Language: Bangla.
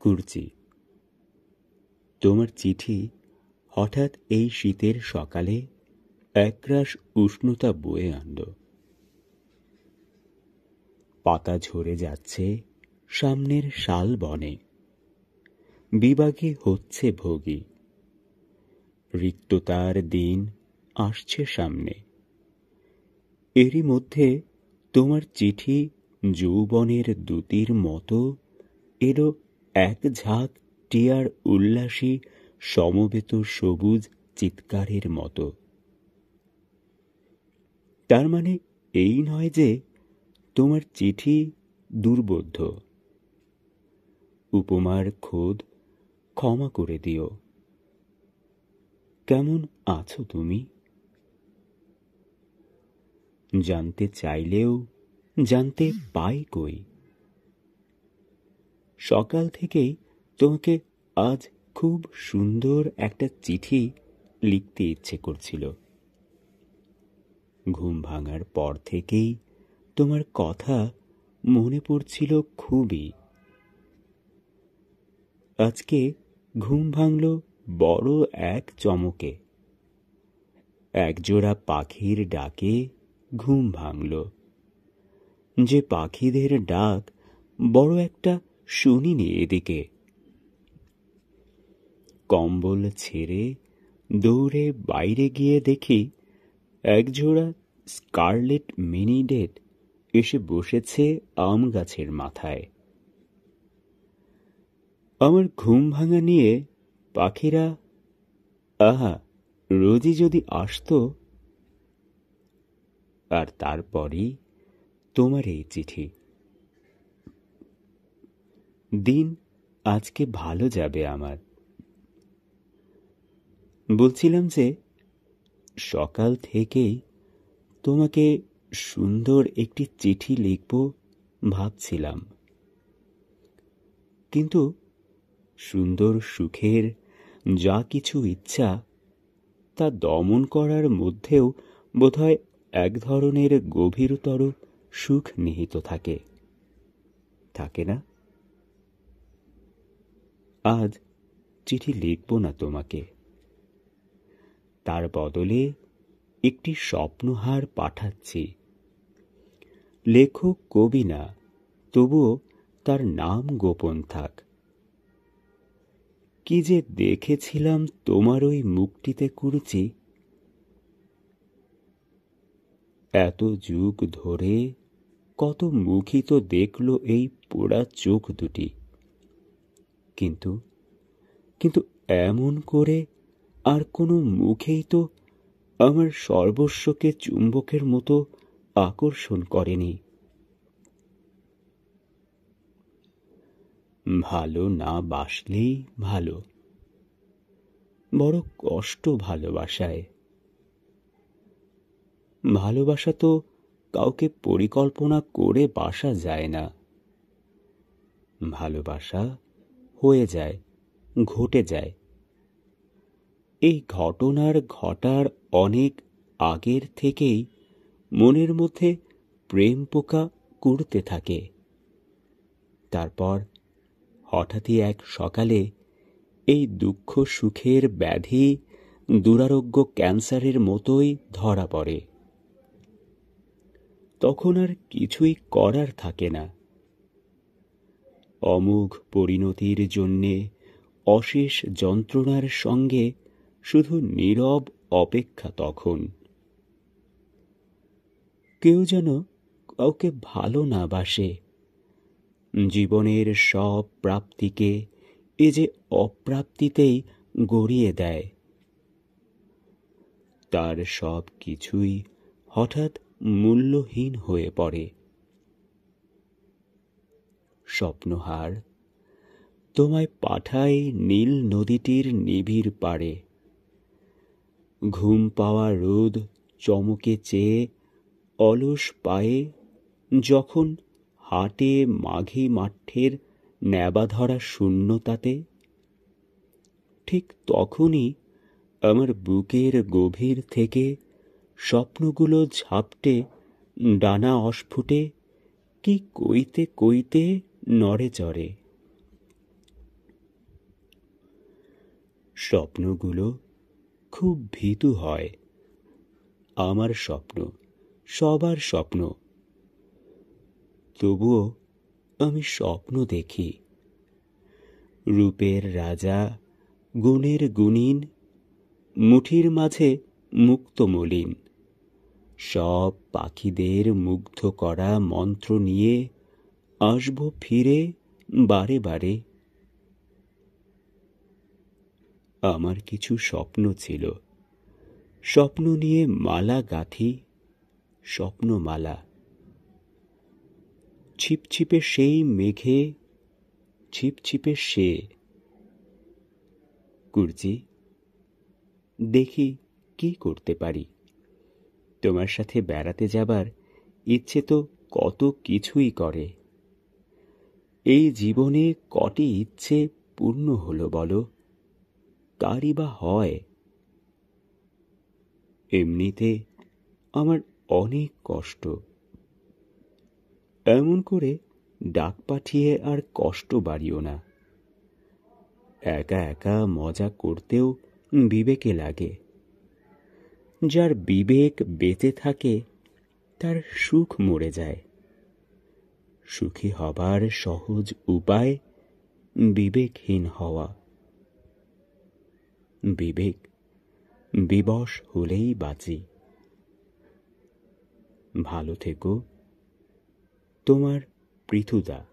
কুর্চি। তোমার চিঠি হঠাৎ এই শীতের সকালে একরাশ উষ্ণতা বয়ে আনল। পাতা ঝরে যাচ্ছে সামনের শাল বনে, বিভাগে হচ্ছে ভোগী। রিক্ততার দিন আসছে সামনে, এরই মধ্যে তোমার চিঠি যৌবনের দূতির মতো এলো এক ঝাঁক টিয়ার উল্লাসী সমবেত সবুজ চিৎকারের মতো। তার মানে এই নয় যে তোমার চিঠি দুর্বোধ্য। উপমার খোদ ক্ষমা করে দিও। কেমন আছো তুমি? জানতে চাইলেও জানতে পাই কই। সকাল থেকেই তোমাকে আজ খুব সুন্দর একটা চিঠি লিখতে ইচ্ছে করছিল। ঘুম ভাঙার পর থেকেই তোমার কথা মনে পড়ছিল খুবই। আজকে ঘুম ভাঙল বড় এক চমকে। একজোড়া পাখির ডাকে ঘুম ভাঙল। যে পাখিদের ডাক বড় একটা শুনিনি এদিকে। কম্বল ছেড়ে দৌড়ে বাইরে গিয়ে দেখি একজোড়া স্কারলেট মিনিডেট এসে বসেছে আম গাছের মাথায়। আমার ঘুম ভাঙা নিয়ে পাখিরা আহা রোজই যদি আসতো। আর তারপরই তোমার এই চিঠি। দিন আজকে ভালো যাবে আমার। বলছিলাম যে সকাল থেকেই তোমাকে সুন্দর একটি চিঠি লিখব ভাবছিলাম, কিন্তু সুন্দর সুখের যা কিছু ইচ্ছা তা দমন করার মধ্যেও বোধহয় এক ধরনের গভীরতর সুখ নিহিত থাকে, থাকে না? আজ চিঠি লিখব না তোমাকে, তার বদলে একটি স্বপ্নহার পাঠাচ্ছি। লেখক কবি না, তবুও তার নাম গোপন থাক। কি যে দেখেছিলাম তোমার ওই মুখটিতে কুরুচি। এত যুগ ধরে কত মুখই তো দেখল এই পোড়া চোখ দুটি, কিন্তু কিন্তু এমন করে আর কোনো মুখেই তো আমার সর্বস্বকে চুম্বকের মতো আকর্ষণ করেনি। ভালো না বাসলেই ভালো, বড় কষ্ট ভালোবাসায়। ভালোবাসা তো কাউকে পরিকল্পনা করে বাসা যায় না। ভালোবাসা হয়ে যায়, ঘটে যায়। এই ঘটনার ঘটার অনেক আগের থেকেই মনের মধ্যে প্রেম পোকা করতে থাকে। তারপর হঠাৎই এক সকালে এই দুঃখ সুখের ব্যাধি দুরারোগ্য ক্যান্সারের মতোই ধরা পড়ে। তখন আর কিছুই করার থাকে না। অমোঘ পরিণতির জন্যে অশেষ যন্ত্রণার সঙ্গে শুধু নীরব অপেক্ষা তখন। কেউ যেন কাউকে ভালো না বাসে, জীবনের সব প্রাপ্তিকে এ যে অপ্রাপ্তিতেই গড়িয়ে দেয়। তার সব কিছুই হঠাৎ মূল্যহীন হয়ে পড়ে। স্বপ্নহার তোমায় পাঠাই নীল নদীটির নিবিড় পাড়ে। ঘুম পাওয়া রোদ চমকে চেয়ে অলস পায়ে যখন হাটে মাঘী মাঠের নেবাধরা শূন্যতাতে, ঠিক তখনই আমার বুকের গভীর থেকে স্বপ্নগুলো ঝাপটে ডানা অস্ফুটে কি কইতে কইতে নড়ে চড়ে। স্বপ্নগুলো খুব ভীতু হয়। আমার স্বপ্ন, সবার স্বপ্ন, তবুও আমি স্বপ্ন দেখি। রূপের রাজা, গুণের গুণিন, মুঠির মাঝে মুক্ত মলিন, সব পাখিদের মুগ্ধ করা মন্ত্র নিয়ে আসব ফিরে বারে বারে। আমার কিছু স্বপ্ন ছিল, স্বপ্ন নিয়ে মালা গাঁথি, স্বপ্নমালা। ছিপছিপে সেই মেঘে, ছিপছিপে সে। কুর্জি, দেখি কি করতে পারি। তোমার সাথে বেড়াতে যাবার ইচ্ছে তো কত কিছুই করে। এই জীবনে কটি ইচ্ছে পূর্ণ হলো বলো, কারই বা হয়। এমনিতে আমার অনেক কষ্ট, এমন করে ডাক পাঠিয়ে আর কষ্ট বাড়িও না। একা একা মজা করতেও বিবেকে লাগে। যার বিবেক বেঁচে থাকে তার সুখ মরে যায়। সুখী হবার সহজ উপায় বিবেকহীন হওয়া। বিবেক বিবশ হলেই বাঁচি। ভালো থেকো, তোমার পৃথুদা।